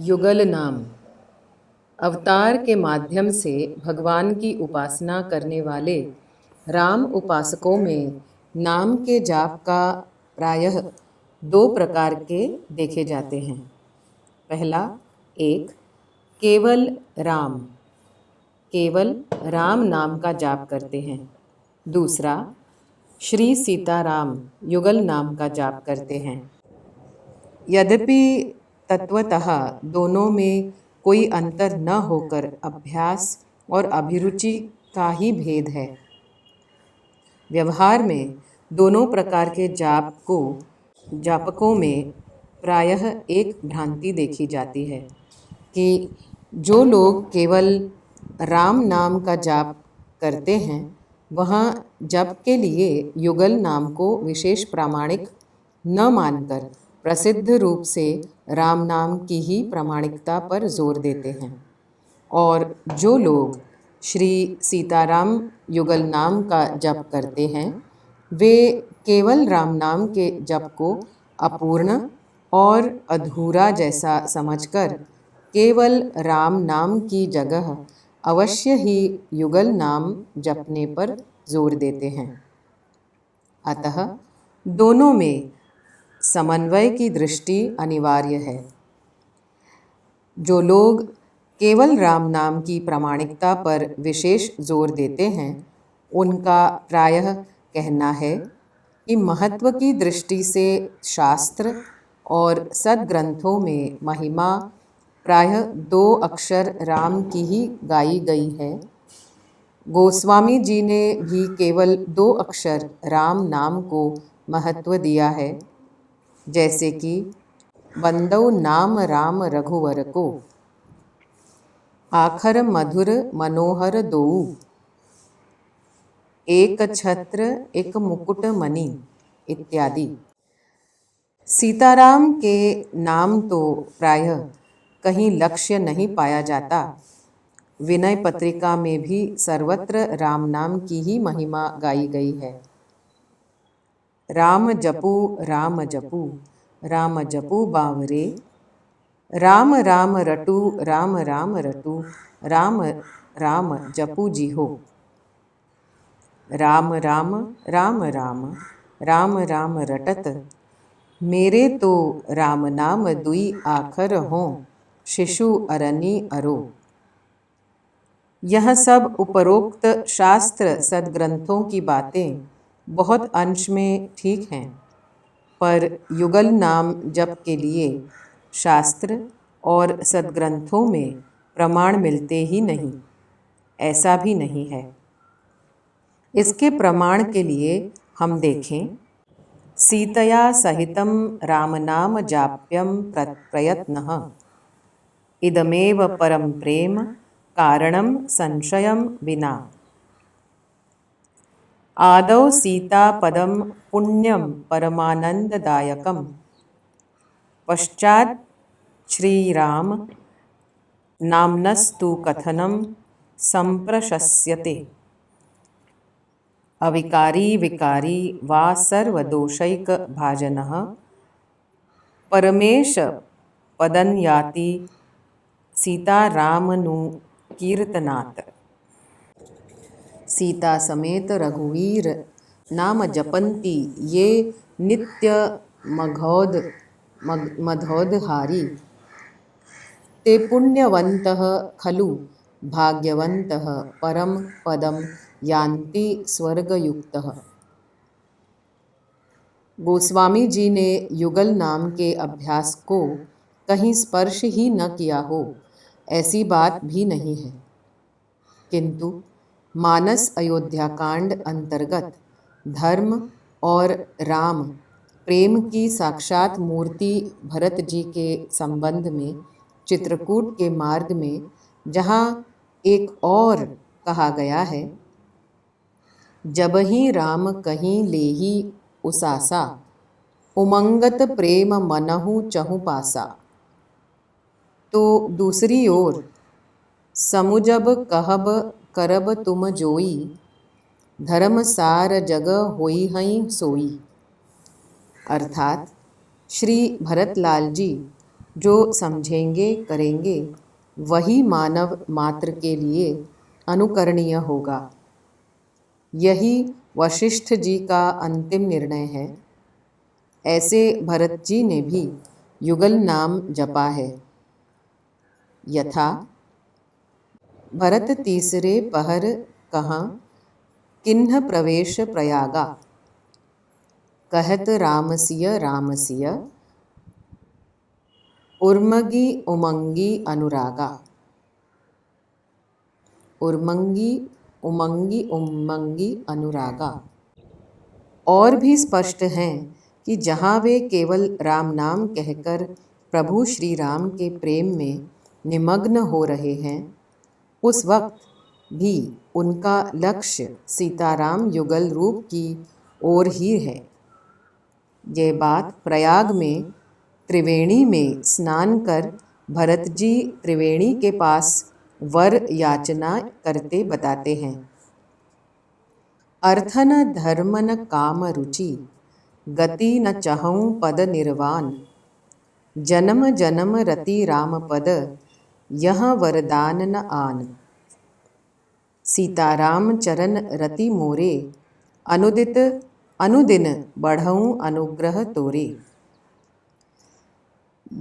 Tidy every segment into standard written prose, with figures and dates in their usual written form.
युगल नाम। अवतार के माध्यम से भगवान की उपासना करने वाले राम उपासकों में नाम के जाप का प्रायः दो प्रकार के देखे जाते हैं। पहला, एक केवल राम, केवल राम नाम का जाप करते हैं। दूसरा, श्री सीताराम युगल नाम का जाप करते हैं। यद्यपि तत्वतः दोनों में कोई अंतर न होकर अभ्यास और अभिरुचि का ही भेद है। व्यवहार में दोनों प्रकार के जापकों में प्रायः एक भ्रांति देखी जाती है कि जो लोग केवल राम नाम का जाप करते हैं वह जप के लिए युगल नाम को विशेष प्रामाणिक न मानकर प्रसिद्ध रूप से राम नाम की ही प्रामाणिकता पर जोर देते हैं, और जो लोग श्री सीताराम युगल नाम का जप करते हैं वे केवल राम नाम के जप को अपूर्ण और अधूरा जैसा समझकर केवल राम नाम की जगह अवश्य ही युगल नाम जपने पर जोर देते हैं। अतः दोनों में समन्वय की दृष्टि अनिवार्य है। जो लोग केवल राम नाम की प्रामाणिकता पर विशेष जोर देते हैं उनका प्रायः कहना है कि महत्व की दृष्टि से शास्त्र और सद्ग्रंथों में महिमा प्रायः 2 अक्षर राम की ही गाई गई है। गोस्वामी जी ने भी केवल 2 अक्षर राम नाम को महत्व दिया है, जैसे कि बंदौ नाम राम रघुवर को, आखर मधुर मनोहर दोऊ, एक छत्र एक मुकुट मणि इत्यादि। सीताराम के नाम तो प्रायः कहीं लक्ष्य नहीं पाया जाता। विनय पत्रिका में भी सर्वत्र राम नाम की ही महिमा गाई गई है। राम जपू राम जपू, राम जपू बावरे, राम राम रटू राम राम रटू, राम राम जपू जी हो। राम राम राम राम, राम राम रटत, मेरे तो राम नाम दुई आखर हों, शिशु अरनी अरो। यह सब उपरोक्त शास्त्र सद्ग्रंथों की बातें बहुत अंश में ठीक हैं, पर युगल नाम जप के लिए शास्त्र और सद्ग्रंथों में प्रमाण मिलते ही नहीं, ऐसा भी नहीं है। इसके प्रमाण के लिए हम देखें, सीतया सहितं रामनाम जाप्यं प्रयत्नः, इदमेव परम प्रेम कारणं संशयं विना। आदौ सीतापदं पुण्यं परमानंददायकं, पश्चात् श्रीराम नाम्नस्तु कथनं संप्रशस्यते। अविकारी विकारी वा सर्वदोषैक भाजनः परमेश पदं याति सीतारामनुकीर्तनात्। सीता समेत रघुवीर नाम जपन्ति ये नित्य मधोदहारी, ते पुण्यवन्तः खलु भाग्यवन्तः परम पदम यान्ति स्वर्गयुक्तः। गोस्वामी जी ने युगल नाम के अभ्यास को कहीं स्पर्श ही न किया हो ऐसी बात भी नहीं है, किंतु मानस अयोध्याकांड अंतर्गत धर्म और राम प्रेम की साक्षात मूर्ति भरत जी के संबंध में चित्रकूट के मार्ग में जहाँ एक और कहा गया है, जबहि राम कहीं लेहि उसासा, उमंगत प्रेम मनहु चहु पासा, तो दूसरी ओर समुजब कहब करब तुम जोई, धर्म सार जग होई हई सोई। अर्थात श्री भरतलाल जी जो समझेंगे करेंगे वही मानव मात्र के लिए अनुकरणीय होगा। यही वशिष्ठ जी का अंतिम निर्णय है। ऐसे भरत जी ने भी युगल नाम जपा है। यथा भरत तीसरे पहर कहाँ किन्ह प्रवेश प्रयागा, कहत रामसिय रामसिय उर्मगी उमंगी अनुरागा। उर्मंगी उमंगी उमंगी अनुरागा। और भी स्पष्ट हैं कि जहाँ वे केवल राम नाम कहकर प्रभु श्री राम के प्रेम में निमग्न हो रहे हैं, उस वक्त भी उनका लक्ष्य सीताराम युगल रूप की ओर ही है। ये बात प्रयाग में त्रिवेणी में स्नान कर भरत जी त्रिवेणी के पास वर याचना करते बताते हैं। अर्थ न धर्म न काम रुचि, गति न चहऊँ पद निर्वाण, जन्म जन्म रति राम पद, यह वरदान न आन। सीताराम चरण रति मोरे, अनुदित अनुदिन बढ़ऊँ अनुग्रह तोरे।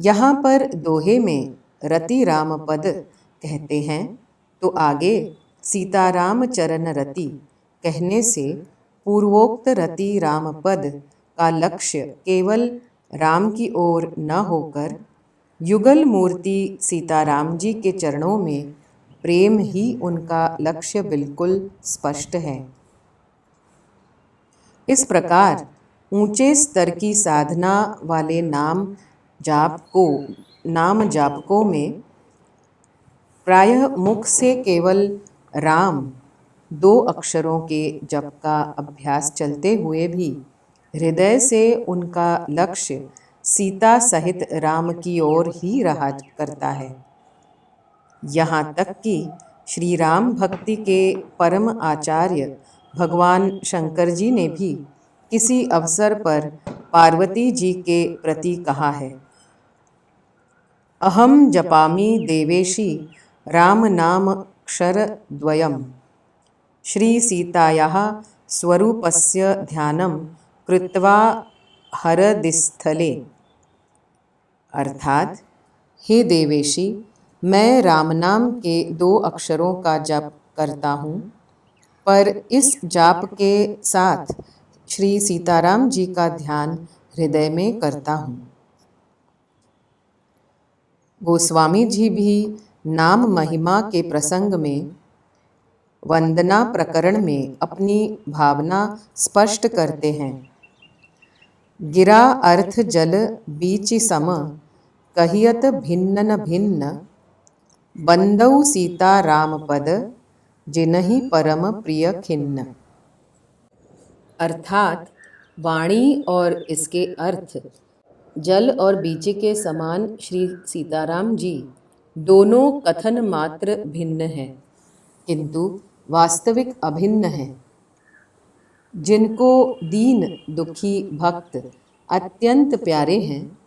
यहाँ पर दोहे में रति राम पद कहते हैं तो आगे सीताराम चरण रति कहने से पूर्वोक्त रति राम पद का लक्ष्य केवल राम की ओर न होकर युगल मूर्ति सीताराम जी के चरणों में प्रेम ही उनका लक्ष्य बिल्कुल स्पष्ट है। इस प्रकार ऊंचे स्तर की साधना वाले नाम जापकों में प्रायः मुख से केवल राम दो अक्षरों के जप का अभ्यास चलते हुए भी हृदय से उनका लक्ष्य सीता सहित राम की ओर ही रहा करता है। यहाँ तक कि श्री राम भक्ति के परम आचार्य भगवान शंकर जी ने भी किसी अवसर पर पार्वती जी के प्रति कहा है, अहम जपामि देवेशी राम नाम अक्षर द्वयम, श्री सीतायाः स्वरूपस्य ध्यानं कृत्वा हरदिस्थले। अर्थात, हे देवेशी, मैं राम नाम के दो अक्षरों का जप करता हूँ, पर इस जाप के साथ श्री सीताराम जी का ध्यान हृदय में करता हूँ। गोस्वामी जी भी नाम महिमा के प्रसंग में वंदना प्रकरण में अपनी भावना स्पष्ट करते हैं। गिरा अर्थ जल बीचि सम, कहियत भिन्न न भिन्न, बंदौ सीता राम पद, जिनहि परम प्रिय खिन्न। अर्थात वाणी और इसके अर्थ जल और बीच के समान श्री सीताराम जी दोनों कथन मात्र भिन्न हैं, किंतु वास्तविक अभिन्न हैं। जिनको दीन दुखी भक्त अत्यंत प्यारे हैं,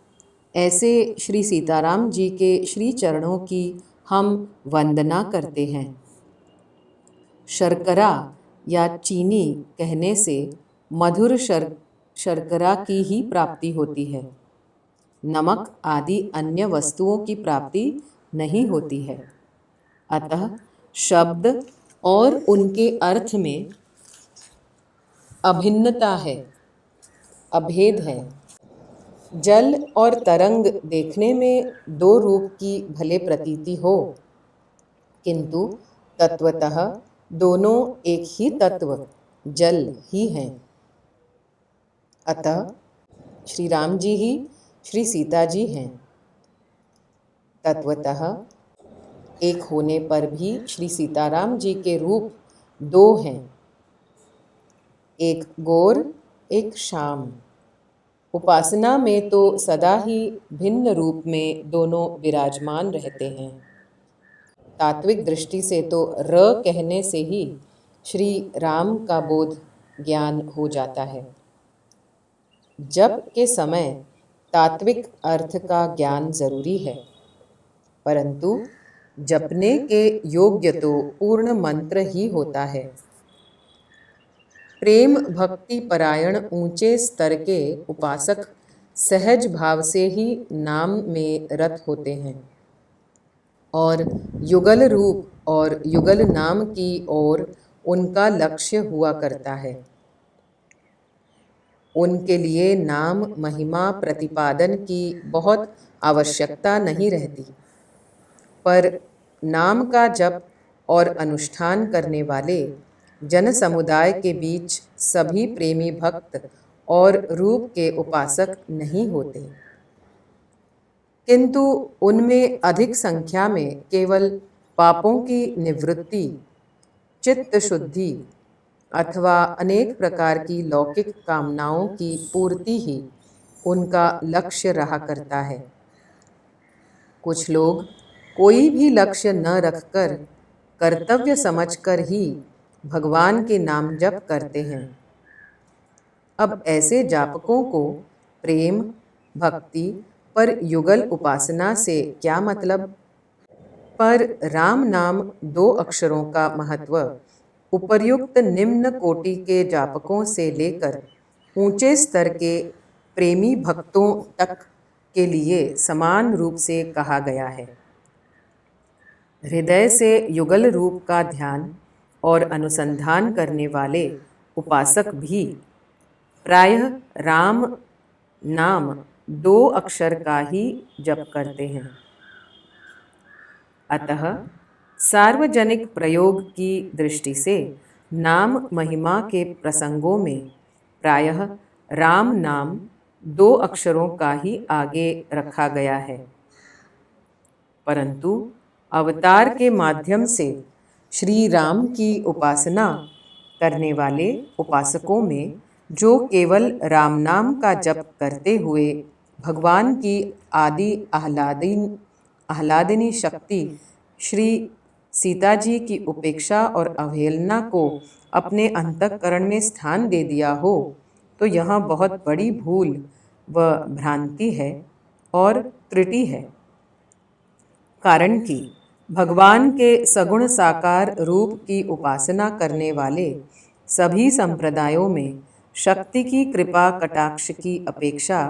ऐसे श्री सीताराम जी के श्री चरणों की हम वंदना करते हैं। शर्करा या चीनी कहने से मधुर शर्करा की ही प्राप्ति होती है, नमक आदि अन्य वस्तुओं की प्राप्ति नहीं होती है। अतः शब्द और उनके अर्थ में अभिन्नता है, अभेद है। जल और तरंग देखने में दो रूप की भले प्रतीति हो, किंतु तत्वतः दोनों एक ही तत्व जल ही हैं। अतः श्री राम जी ही श्री सीता जी हैं। तत्वतः एक होने पर भी श्री सीताराम जी के रूप दो हैं, एक गौर एक श्याम। उपासना में तो सदा ही भिन्न रूप में दोनों विराजमान रहते हैं। तात्विक दृष्टि से तो र कहने से ही श्री राम का बोध ज्ञान हो जाता है। जप के समय तात्विक अर्थ का ज्ञान जरूरी है, परंतु जपने के योग्य तो पूर्ण मंत्र ही होता है। प्रेम भक्ति परायण ऊंचे स्तर के उपासक सहज भाव से ही नाम में रत होते हैं और युगल रूप और युगल नाम की ओर उनका लक्ष्य हुआ करता है। उनके लिए नाम महिमा प्रतिपादन की बहुत आवश्यकता नहीं रहती, पर नाम का जप और अनुष्ठान करने वाले जन समुदाय के बीच सभी प्रेमी भक्त और रूप के उपासक नहीं होते, किंतु उनमें अधिक संख्या में केवल पापों की निवृत्ति, चित्त शुद्धि अथवा अनेक प्रकार की लौकिक कामनाओं की पूर्ति ही उनका लक्ष्य रहा करता है। कुछ लोग कोई भी लक्ष्य न रखकर कर्तव्य समझकर ही भगवान के नाम जप करते हैं। अब ऐसे जापकों को प्रेम भक्ति पर युगल उपासना से क्या मतलब? पर राम नाम 2 अक्षरों का महत्व उपर्युक्त निम्न कोटि के जापकों से लेकर ऊंचे स्तर के प्रेमी भक्तों तक के लिए समान रूप से कहा गया है। हृदय से युगल रूप का ध्यान और अनुसंधान करने वाले उपासक भी प्रायः राम नाम 2 अक्षर का ही जप करते हैं। अतः सार्वजनिक प्रयोग की दृष्टि से नाम महिमा के प्रसंगों में प्रायः राम नाम 2 अक्षरों का ही आगे रखा गया है, परंतु अवतार के माध्यम से श्री राम की उपासना करने वाले उपासकों में जो केवल राम नाम का जप करते हुए भगवान की आदि आह्लादिनी शक्ति श्री सीता जी की उपेक्षा और अवहेलना को अपने अंतःकरण में स्थान दे दिया हो, तो यहाँ बहुत बड़ी भूल व भ्रांति है और त्रुटि है। कारण कि भगवान के सगुण साकार रूप की उपासना करने वाले सभी संप्रदायों में शक्ति की कृपा कटाक्ष की अपेक्षा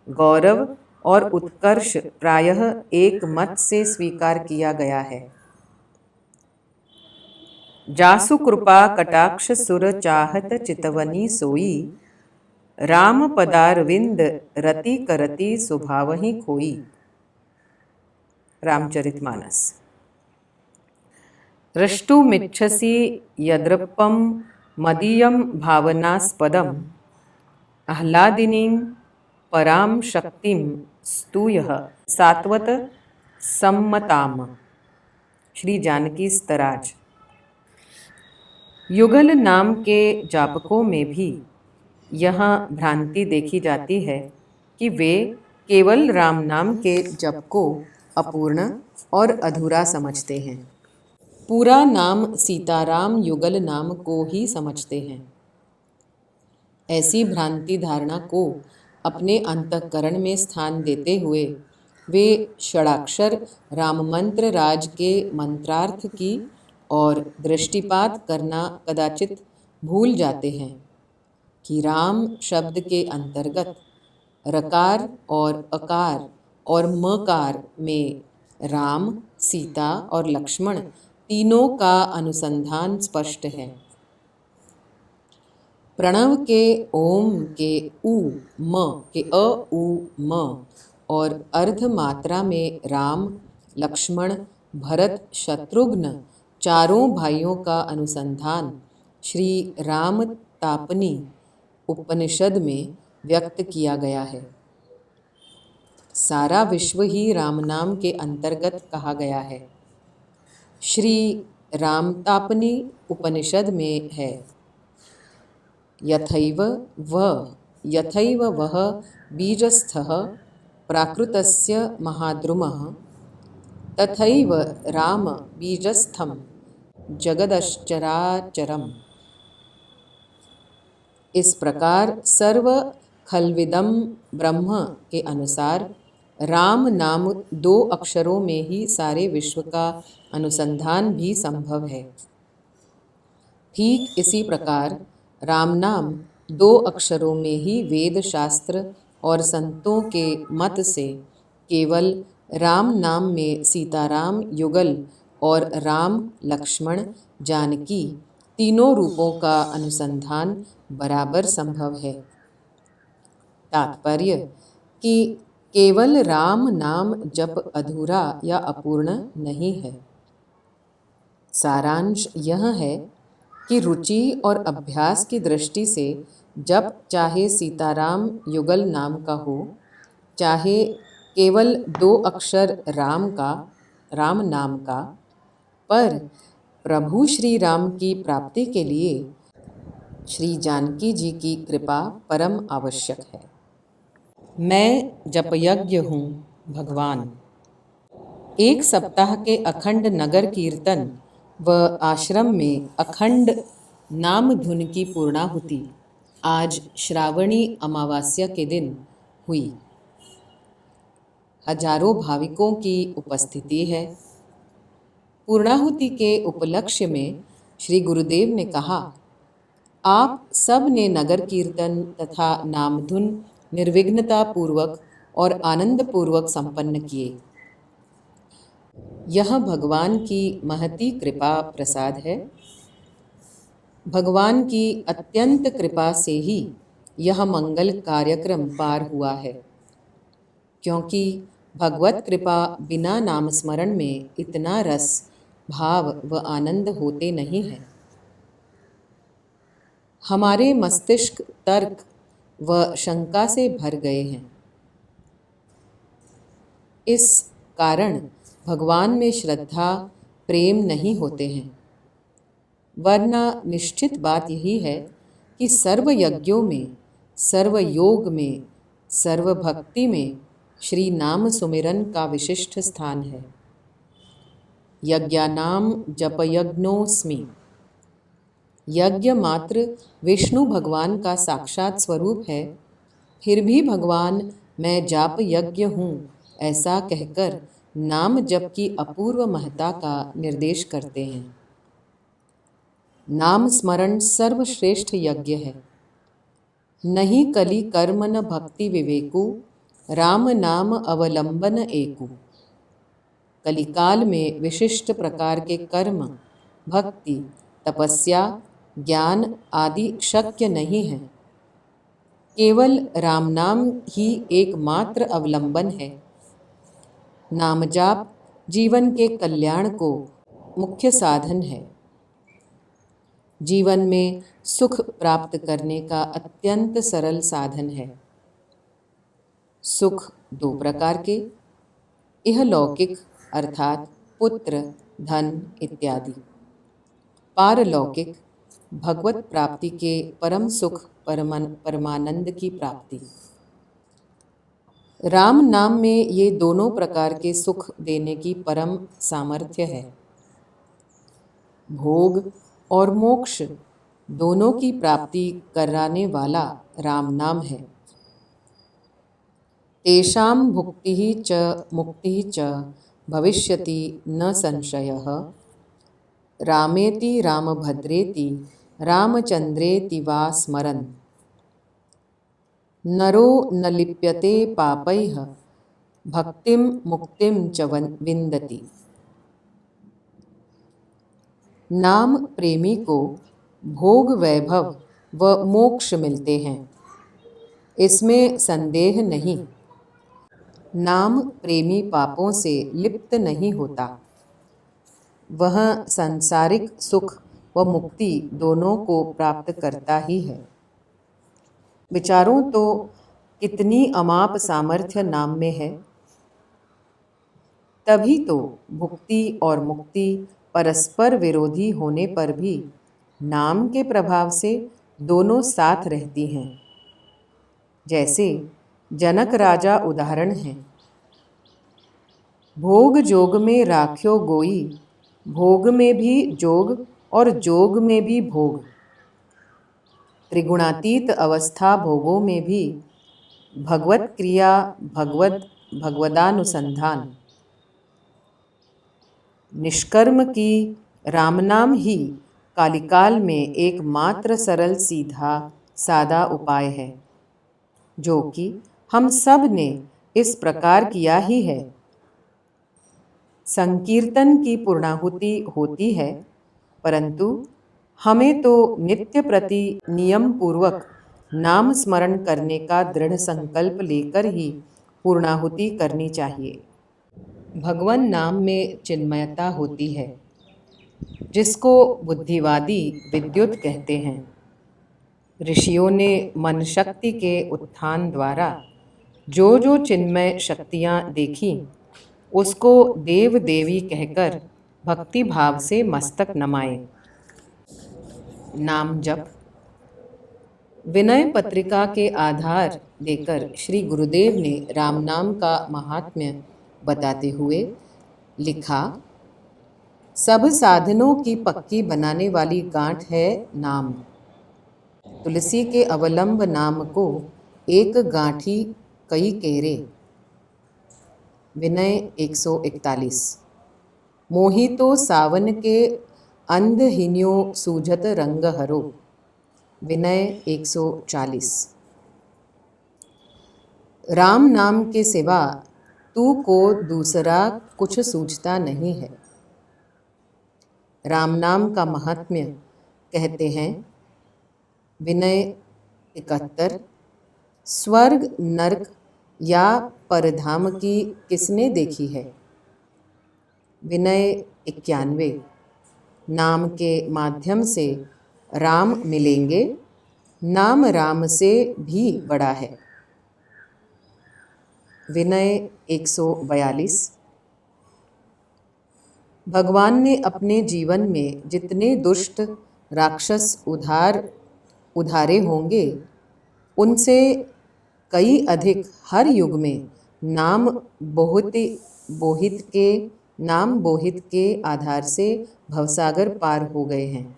गौरव और उत्कर्ष प्रायः एक मत से स्वीकार किया गया है। जासु कृपा कटाक्ष सुर चाहत चितवनी सोई, राम पदारविंद रति करति स्वभावहि खोई। रामचरितमानस। रष्टुमिच्छसि यद्रपम मदीयम भावनास्पदम, आह्लादिनीं पराम शक्तिम स्तूयः सात्वत सम्मताम। श्री जानकी स्तराज। युगल नाम के जापकों में भी यहाँ भ्रांति देखी जाती है कि वे केवल राम नाम के जप को अपूर्ण और अधूरा समझते हैं, पूरा नाम सीताराम युगल नाम को ही समझते हैं। ऐसी भ्रांति धारणा को अपने अंतःकरण में स्थान देते हुए वे षडाक्षर राम मंत्र राज के मंत्रार्थ की और दृष्टिपात करना कदाचित भूल जाते हैं कि राम शब्द के अंतर्गत रकार और अकार और मकार में राम, सीता और लक्ष्मण तीनों का अनुसंधान स्पष्ट है। प्रणव के ओम के उ म के अ उ म और अर्ध मात्रा में राम, लक्ष्मण, भरत, शत्रुघ्न चारों भाइयों का अनुसंधान श्री राम तापनी उपनिषद में व्यक्त किया गया है। सारा विश्व ही राम नाम के अंतर्गत कहा गया है। श्री रामतापनी उपनिषद में है, यथैव वह बीजस्थः प्राकृतस्य महाद्रुमः, तथैव राम बीजस्थं जगदश्चराचरम्। इस प्रकार सर्व खलविदम ब्रह्म के अनुसार राम नाम 2 अक्षरों में ही सारे विश्व का अनुसंधान भी संभव है। ठीक इसी प्रकार राम नाम 2 अक्षरों में ही वेद शास्त्र और संतों के मत से केवल राम नाम में सीताराम युगल और राम लक्ष्मण जानकी तीनों रूपों का अनुसंधान बराबर संभव है। तात्पर्य कि केवल राम नाम जप अधूरा या अपूर्ण नहीं है। सारांश यह है कि रुचि और अभ्यास की दृष्टि से जप चाहे सीताराम युगल नाम का हो, चाहे केवल 2 अक्षर राम नाम का, पर प्रभु श्री राम की प्राप्ति के लिए श्री जानकी जी की कृपा परम आवश्यक है। मैं जपयज्ञ हूँ भगवान। 1 सप्ताह के अखंड नगर कीर्तन व आश्रम में अखंड नाम धुन की पूर्णाहुति आज श्रावणी अमावस्या के दिन हुई। हजारों भाविकों की उपस्थिति है। पूर्णाहुति के उपलक्ष्य में श्री गुरुदेव ने कहा, आप सब ने नगर कीर्तन तथा नामधुन निर्विघ्नता पूर्वक और आनंद पूर्वक संपन्न किए। यह भगवान की महती कृपा प्रसाद है। भगवान की अत्यंत कृपा से ही यह मंगल कार्यक्रम पार हुआ है, क्योंकि भगवत कृपा बिना नाम स्मरण में इतना रस, भाव व आनंद होते नहीं है। हमारे मस्तिष्क तर्क व शंका से भर गए हैं। इस कारण भगवान में श्रद्धा प्रेम नहीं होते हैं। वरना निश्चित बात यही है कि सर्व यज्ञों में, सर्व योग में, सर्व भक्ति में श्री नाम सुमिरन का विशिष्ट स्थान है। यज्ञानाम जपयज्ञोस्मि। यज्ञ मात्र विष्णु भगवान का साक्षात स्वरूप है, फिर भी भगवान मैं जाप यज्ञ हूँ ऐसा कहकर नाम जप की अपूर्व महत्ता का निर्देश करते हैं। नाम स्मरण सर्वश्रेष्ठ यज्ञ है। नहीं कली कर्म न भक्ति विवेकु, राम नाम अवलंबन एकु। कलिकाल में विशिष्ट प्रकार के कर्म, भक्ति, तपस्या, ज्ञान आदि शक्य नहीं है। केवल राम नाम ही एकमात्र अवलंबन है। नाम जाप जीवन के कल्याण को मुख्य साधन है। जीवन में सुख प्राप्त करने का अत्यंत सरल साधन है। सुख 2 प्रकार के, इहलौकिक अर्थात पुत्र, धन इत्यादि, पारलौकिक भगवत प्राप्ति के परम सुख, परमानंद की प्राप्ति। राम नाम में ये दोनों प्रकार के सुख देने की परम सामर्थ्य है। भोग और मोक्ष दोनों की प्राप्ति कराने वाला राम नाम है। तेषां भुक्तिः च मुक्तिः च भविष्यति न संशयः। रामेति रामभद्रेति रामचंद्रेति वा स्मरन्। नरो न लिप्यते पापैः भक्तिं मुक्तिं च विन्दति। नाम प्रेमी को भोग, वैभव व मोक्ष मिलते हैं, इसमें संदेह नहीं। नाम प्रेमी पापों से लिप्त नहीं होता। वह सांसारिक सुख व मुक्ति दोनों को प्राप्त करता ही है। विचारों तो कितनी अमाप सामर्थ्य नाम में है। तभी तो भुक्ति और मुक्ति परस्पर विरोधी होने पर भी नाम के प्रभाव से दोनों साथ रहती हैं। जैसे जनक राजा उदाहरण हैं। भोग जोग में राख्यो गोई, भोग में भी जोग और जोग में भी भोग। त्रिगुणातीत अवस्था भोगों में भी भगवत क्रिया भगवदानुसंधान, निष्कर्म की राम नाम ही कालिकाल में एकमात्र सरल सीधा सादा उपाय है, जो कि हम सब ने इस प्रकार किया ही है। संकीर्तन की पूर्णाहुति होती है, परंतु हमें तो नित्य प्रति नियम पूर्वक नाम स्मरण करने का दृढ़ संकल्प लेकर ही पूर्णाहुति करनी चाहिए। भगवान नाम में चिन्मयता होती है, जिसको बुद्धिवादी विद्युत कहते हैं। ऋषियों ने मन शक्ति के उत्थान द्वारा जो जो चिन्मय शक्तियाँ देखी, उसको देव देवी कहकर भक्ति भाव से मस्तक नमाए। नाम जप। विनय पत्रिका के आधार देकर श्री गुरुदेव ने राम नाम का महात्म्य बताते हुए लिखा, सब साधनों की पक्की बनाने वाली गांठ है नाम। तुलसी के अवलंब नाम को एक गांठी कई केरे। विनय 141। मोही तो सावन के अंधहीन्यो सूझत रंग हरो। विनय 140। राम नाम के सिवा तू को दूसरा कुछ सूझता नहीं है। राम नाम का महात्म्य कहते हैं। विनय 71। स्वर्ग नरक या परधाम की किसने देखी है। विनय 91। नाम के माध्यम से राम मिलेंगे, नाम राम से भी बड़ा है। विनय 142। भगवान ने अपने जीवन में जितने दुष्ट राक्षस उधारे होंगे, उनसे कई अधिक हर युग में नाम बोहित के आधार से भवसागर पार हो गए हैं।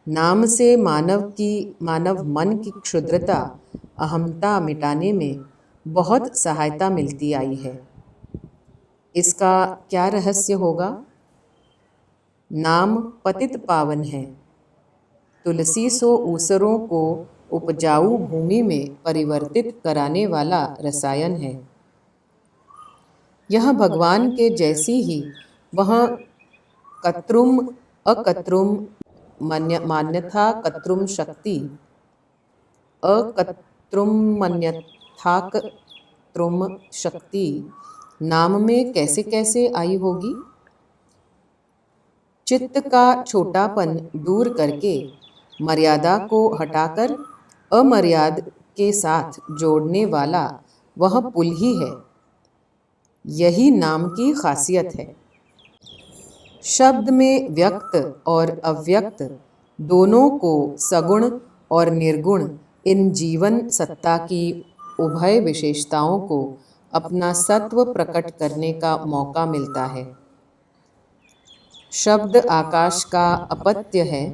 नाम से मानव मन की क्षुद्रता, अहमता मिटाने में बहुत सहायता मिलती आई है। इसका क्या रहस्य होगा। नाम पतित पावन है। तुलसी सो ऊसरों को उपजाऊ भूमि में परिवर्तित कराने वाला रसायन है। यह भगवान के जैसी ही वह कत्रुम अकत्रुम मान्यथा कत्रुम शक्ति अकत्रुम शक्ति नाम में कैसे कैसे आई होगी। चित्त का छोटापन दूर करके मर्यादा को हटाकर अमर्याद के साथ जोड़ने वाला वह पुल ही है। यही नाम की खासियत है। शब्द में व्यक्त और अव्यक्त दोनों को सगुण और निर्गुण इन जीवन सत्ता की उभय विशेषताओं को अपना सत्व प्रकट करने का मौका मिलता है। शब्द आकाश का अपत्य है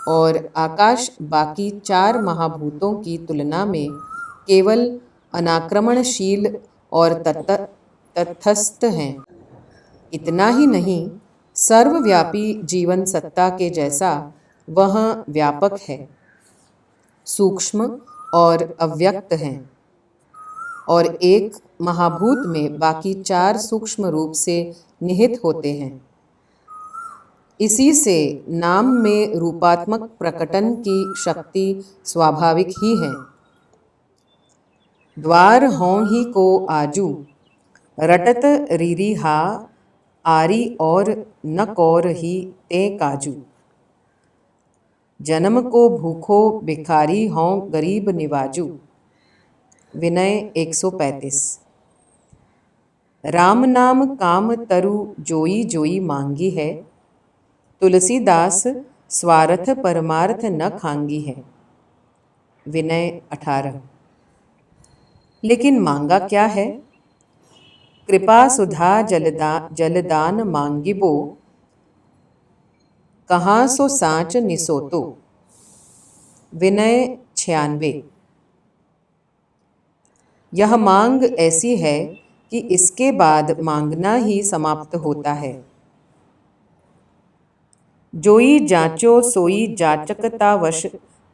और आकाश बाकी 4 महाभूतों की तुलना में केवल अनाक्रमणशील और तटस्थ हैं। इतना ही नहीं, सर्वव्यापी जीवन सत्ता के जैसा वह व्यापक है, सूक्ष्म और अव्यक्त हैं और एक महाभूत में बाकी 4 सूक्ष्म रूप से निहित होते हैं। इसी से नाम में रूपात्मक प्रकटन की शक्ति स्वाभाविक ही है। द्वार हों ही को आजू, रटत रीरी हा आरी और न कौर ही ते काजू। जन्म को भूखो भिखारी हों गरीब निवाजू। विनय 135। राम नाम काम तरु जोई जोई मांगी है। तुलसीदास स्वार्थ परमार्थ न खांगी है। विनय 18। लेकिन मांगा क्या है। कृपा सुधा जलदान मांगिबो, कहाँ सो साँच निसोतो। विनय 96। यह मांग ऐसी है कि इसके बाद मांगना ही समाप्त होता है। जोई जांचो सोई जाचकता वश,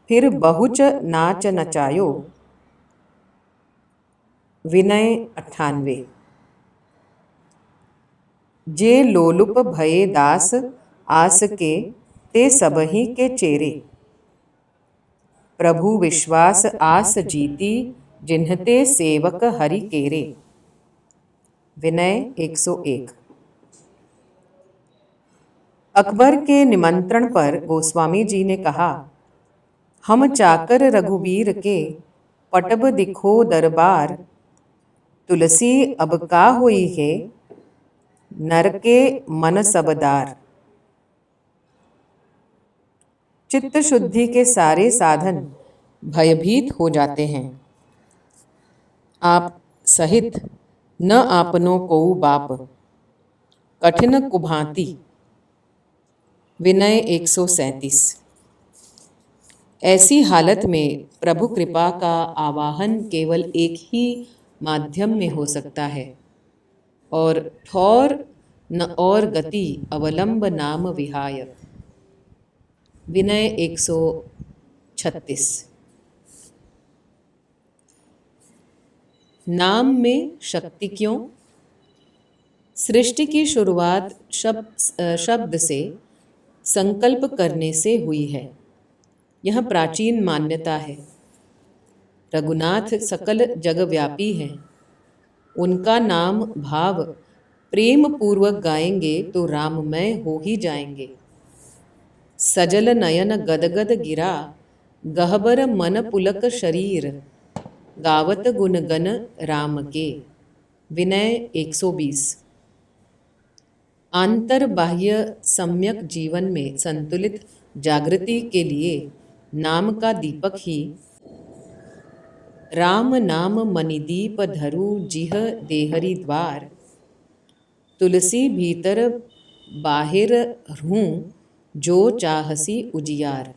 फिर बहुच नाच नचायो। विनय 98। जे लोलुप भये दास, आस के ते सबही के चेरे। प्रभु विश्वास आस जीती, जिन्हते सेवक हरि केरे। विनय 101। अकबर के निमंत्रण पर गोस्वामी जी ने कहा, हम चाकर रघुबीर के, पटब दिखो दरबार। तुलसी अब का हुई है, नर के मन सबदार। चित्त शुद्धि के सारे साधन भयभीत हो जाते हैं। आप सहित न आपनो कोउ बाप, कठिन कुभांति। विनय 137। ऐसी हालत में प्रभु कृपा का आवाहन केवल एक ही माध्यम में हो सकता है, और ठौर न और गति अवलंब नाम विहाय। विनय 136। नाम में शक्ति क्यों? सृष्टि की शुरुआत शब्द से, संकल्प करने से हुई है। यह प्राचीन मान्यता है। रघुनाथ सकल जगव्यापी हैं। उनका नाम भाव प्रेम पूर्वक गाएंगे तो राममय हो ही जाएंगे। सजल नयन गदगद गिरा, गहबर मन पुलक शरीर। गावत गुण गन राम के। विनय 120। आंतर बाह्य सम्यक जीवन में संतुलित जागृति के लिए नाम का दीपक ही राम नाम मणिदीप धरु जिह देहरी द्वार। तुलसी भीतर बाहिर हूँ, जो चाहसी उजियार।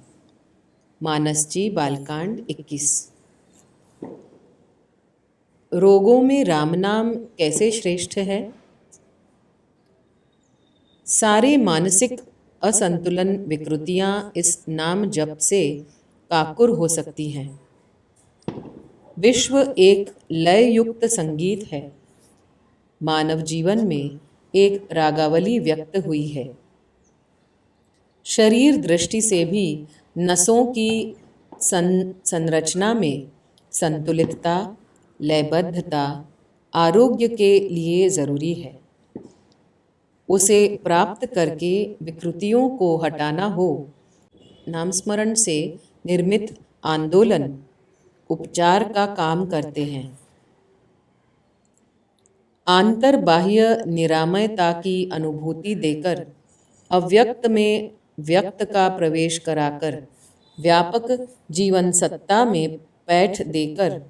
मानस जी बालकांड 21। रोगों में राम नाम कैसे श्रेष्ठ है? सारे मानसिक असंतुलन विकृतियां इस नाम जप से काकुर हो सकती हैं। विश्व एक लय युक्त संगीत है। मानव जीवन में एक रागावली व्यक्त हुई है। शरीर दृष्टि से भी नसों की संरचना में संतुलितता, लयबद्धता आरोग्य के लिए जरूरी है। उसे प्राप्त करके विकृतियों को हटाना हो, नामस्मरण से निर्मित आंदोलन उपचार का काम करते हैं। आंतर बाह्य निरामयता की अनुभूति देकर, अव्यक्त में व्यक्त का प्रवेश कराकर, व्यापक जीवन सत्ता में पैठ देकर,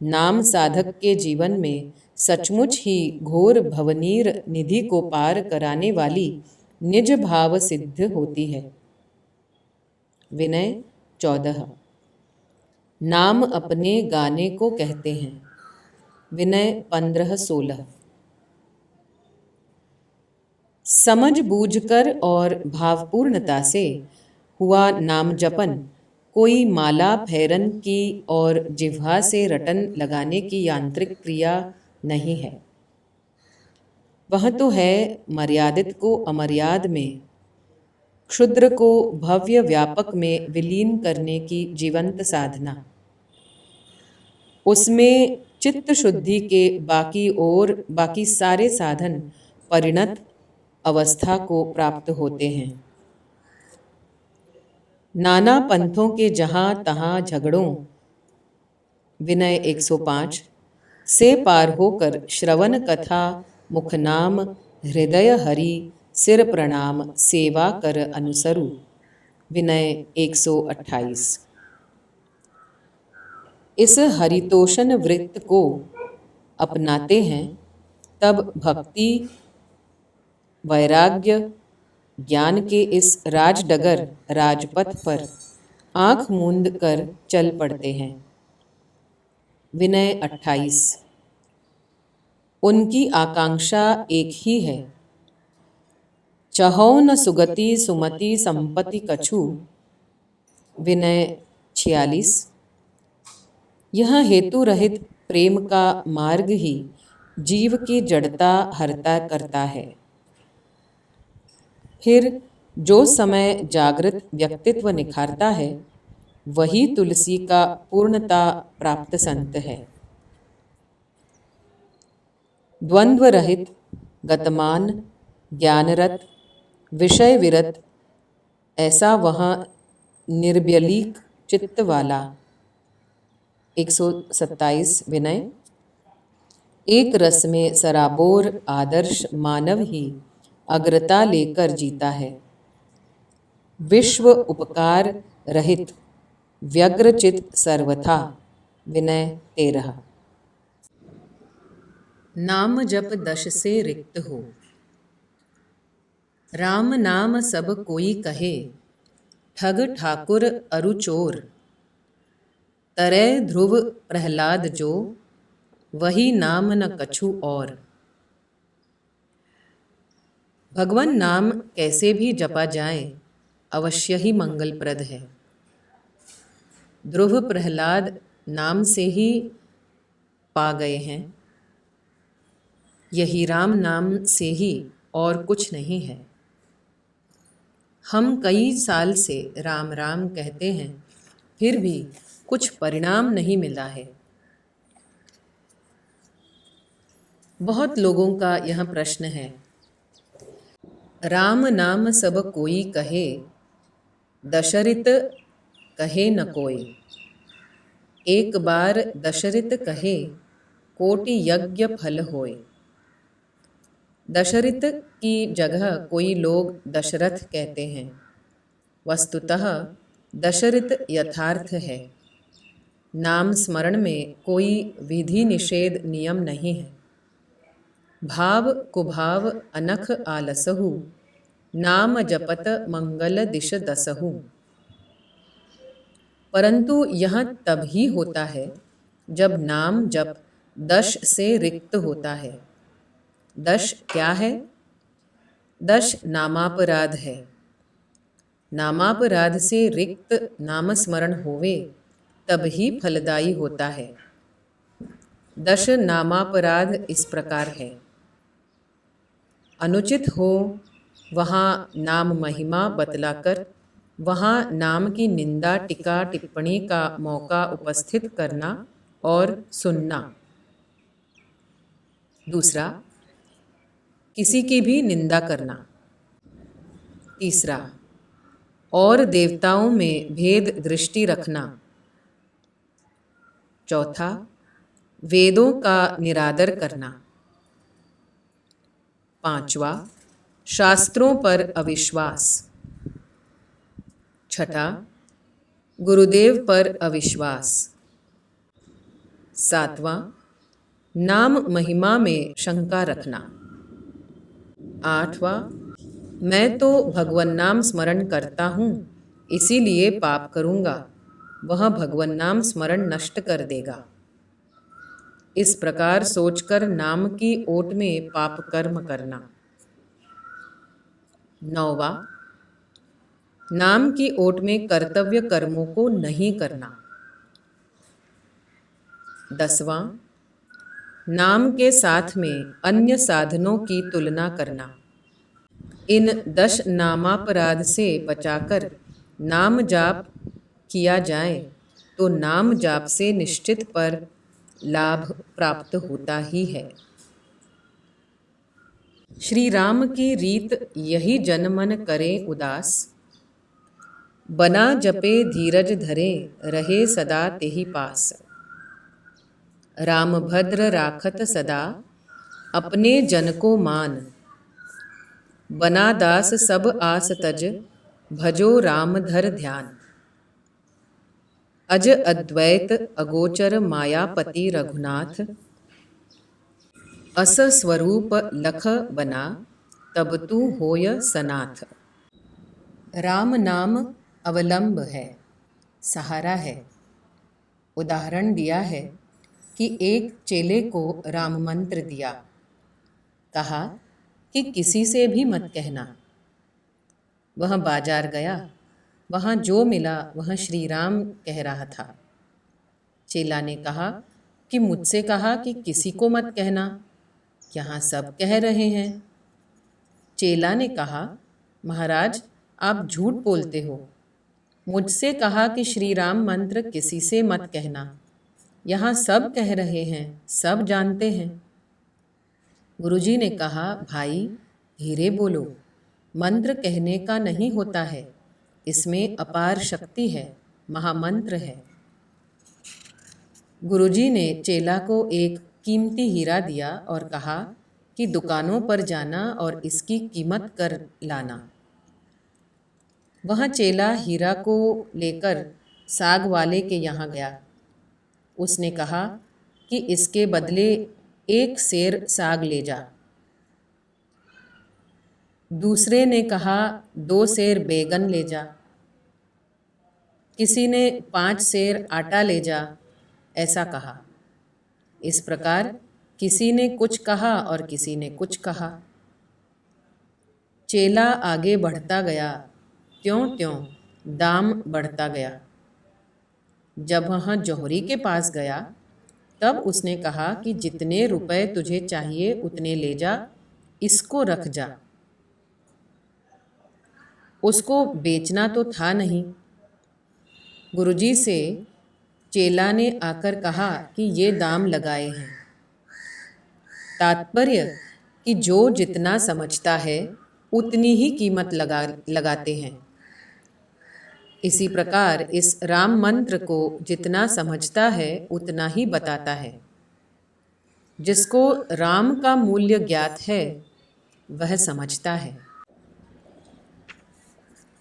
नाम साधक के जीवन में सचमुच ही घोर भवनीर निधि को पार कराने वाली निज भाव सिद्ध होती है। विनय 14। नाम अपने गाने को कहते हैं। विनय 15-16। समझ बूझकर और भावपूर्णता से हुआ नाम जपन कोई माला फेरन की और जिह्वा से रटन लगाने की यांत्रिक क्रिया नहीं है। वह तो है मर्यादित को अमर्याद में, क्षुद्र को भव्य व्यापक में विलीन करने की जीवंत साधना। उसमें चित्त शुद्धि के बाकी सारे साधन परिणत अवस्था को प्राप्त होते हैं। नाना पंथों के जहाँ तहाँ झगड़ों, विनय 105, से पार होकर श्रवण कथा मुखनाम हृदय हरि सिर प्रणाम सेवा कर अनुसरु। विनय 128। इस हरितोषण वृत्त को अपनाते हैं तब भक्ति, वैराग्य, ज्ञान के इस राजडगर राजपथ पर आंख मूंद कर चल पड़ते हैं। विनय 28। उनकी आकांक्षा एक ही है, चहो न सुगति सुमति संपत्ति कछु। विनय 46। यह हेतु रहित प्रेम का मार्ग ही जीव की जड़ता हरता करता है। फिर जो समय जागृत व्यक्तित्व निखारता है, वही तुलसी का पूर्णता प्राप्त संत है। द्वंद्व रहित, गतमान, ज्ञानरत, विषय विरत, ऐसा वहाँ निर्व्यलीक चित्त वाला। 127 विनय। एक रस में सराबोर आदर्श मानव ही अग्रता लेकर जीता है। विश्व उपकार रहित व्यग्रचित सर्वथा। विनय 13। नाम जप दश से रिक्त हो, राम नाम सब कोई कहे, ठग ठाकुर अरु चोर। तरय ध्रुव प्रहलाद जो, वही नाम न कछु और। भगवान नाम कैसे भी जपा जाए, अवश्य ही मंगलप्रद है। ध्रुव प्रहलाद नाम से ही पा गए हैं। यही राम नाम से ही और कुछ नहीं है। हम कई साल से राम राम कहते हैं, फिर भी कुछ परिणाम नहीं मिला है। बहुत लोगों का यह प्रश्न है, राम नाम सब कोई कहे, दशरथ कहे न कोई। एक बार दशरथ कहे, कोटि यज्ञ फल होय। दशरथ की जगह कोई लोग दशरथ कहते हैं। वस्तुतः दशरथ यथार्थ है। नाम स्मरण में कोई विधि निषेध नियम नहीं है। भाव कुभाव अनख आलसहु, नाम जपत मंगल दिश दसहु। परंतु यह तब ही होता है जब नाम जप दश से रिक्त होता है। दश क्या है? दश नामापराध है। नामापराध से रिक्त नामस्मरण होवे तब ही फलदायी होता है। दश नामापराध इस प्रकार है। अनुचित हो वहाँ नाम महिमा बतलाकर वहाँ नाम की निंदा टीका टिप्पणी का मौका उपस्थित करना और सुनना। दूसरा, किसी की भी निंदा करना। तीसरा, और देवताओं में भेद दृष्टि रखना। चौथा, वेदों का निरादर करना। पांचवा, शास्त्रों पर अविश्वास। छठा, गुरुदेव पर अविश्वास। सातवां, नाम महिमा में शंका रखना। आठवां, मैं तो भगवन नाम स्मरण करता हूँ, इसीलिए पाप करूँगा, वह भगवन नाम स्मरण नष्ट कर देगा। इस प्रकार सोचकर नाम की ओट में पाप कर्म करना। नौवां, नाम की ओट में कर्तव्य कर्मों को नहीं करना। 10वां, नाम के साथ में अन्य साधनों की तुलना करना। इन 10 नामापराध से बचाकर नाम जाप किया जाए तो नाम जाप से निश्चित पर लाभ प्राप्त होता ही है। श्री राम की रीत यही जन मन करे उदास, बना जपे धीरज धरे रहे सदा तेहि पास। राम भद्र राखत सदा अपने जन को मान, बना दास सब आस तज भजो राम धर ध्यान। अज अद्वैत अगोचर मायापति रघुनाथ, अस स्वरूप लख बना तब तू होय सनाथ। राम नाम अवलंब है, सहारा है। उदाहरण दिया है कि एक चेले को राम मंत्र दिया। कहा कि किसी से भी मत कहना। वह बाजार गया, वहाँ जो मिला वह श्री राम कह रहा था। चेला ने कहा कि मुझसे कहा कि किसी को मत कहना, यहाँ सब कह रहे हैं। चेला ने कहा, महाराज आप झूठ बोलते हो। मुझसे कहा कि श्री राम मंत्र किसी से मत कहना, यहाँ सब कह रहे हैं, सब जानते हैं। गुरुजी ने कहा, भाई धीरे बोलो, मंत्र कहने का नहीं होता है, इसमें अपार शक्ति है, महामंत्र है। गुरुजी ने चेला को एक कीमती हीरा दिया और कहा कि दुकानों पर जाना और इसकी कीमत कर लाना। वह चेला हीरा को लेकर साग वाले के यहाँ गया। उसने कहा कि इसके बदले 1 सेर साग ले जा। दूसरे ने कहा 2 सेर बैगन ले जा। किसी ने 5 सेर आटा ले जा, ऐसा कहा। इस प्रकार किसी ने कुछ कहा और किसी ने कुछ कहा। चेला आगे बढ़ता गया, त्यों-त्यों दाम बढ़ता गया। जब वह जौहरी के पास गया, तब उसने कहा कि जितने रुपए तुझे चाहिए उतने ले जा, इसको रख जा। उसको बेचना तो था नहीं। गुरुजी से चेला ने आकर कहा कि ये दाम लगाए हैं। तात्पर्य कि जो जितना समझता है उतनी ही कीमत लगाते हैं। इसी प्रकार इस राम मंत्र को जितना समझता है उतना ही बताता है। जिसको राम का मूल्य ज्ञात है वह समझता है।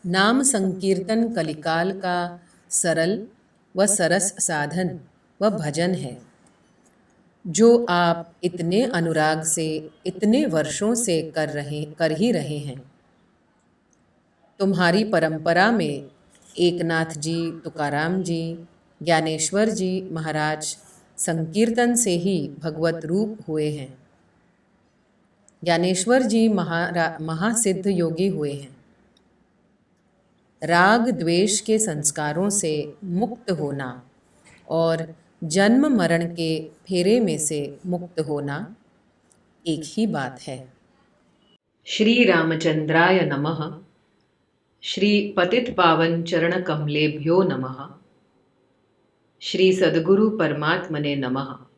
नाम संकीर्तन कलिकाल का सरल व सरस साधन व भजन है, जो आप इतने अनुराग से इतने वर्षों से कर ही रहे हैं। तुम्हारी परंपरा में एकनाथ जी, तुकाराम जी, ज्ञानेश्वर जी महाराज संकीर्तन से ही भगवत रूप हुए हैं। ज्ञानेश्वर जी महासिद्ध योगी हुए हैं। राग द्वेष के संस्कारों से मुक्त होना और जन्म मरण के फेरे में से मुक्त होना एक ही बात है। श्री रामचंद्राय नमः। श्री पतित पावन चरण कमलेभ्यो नमः। श्री सद्गुरु परमात्मने नमः।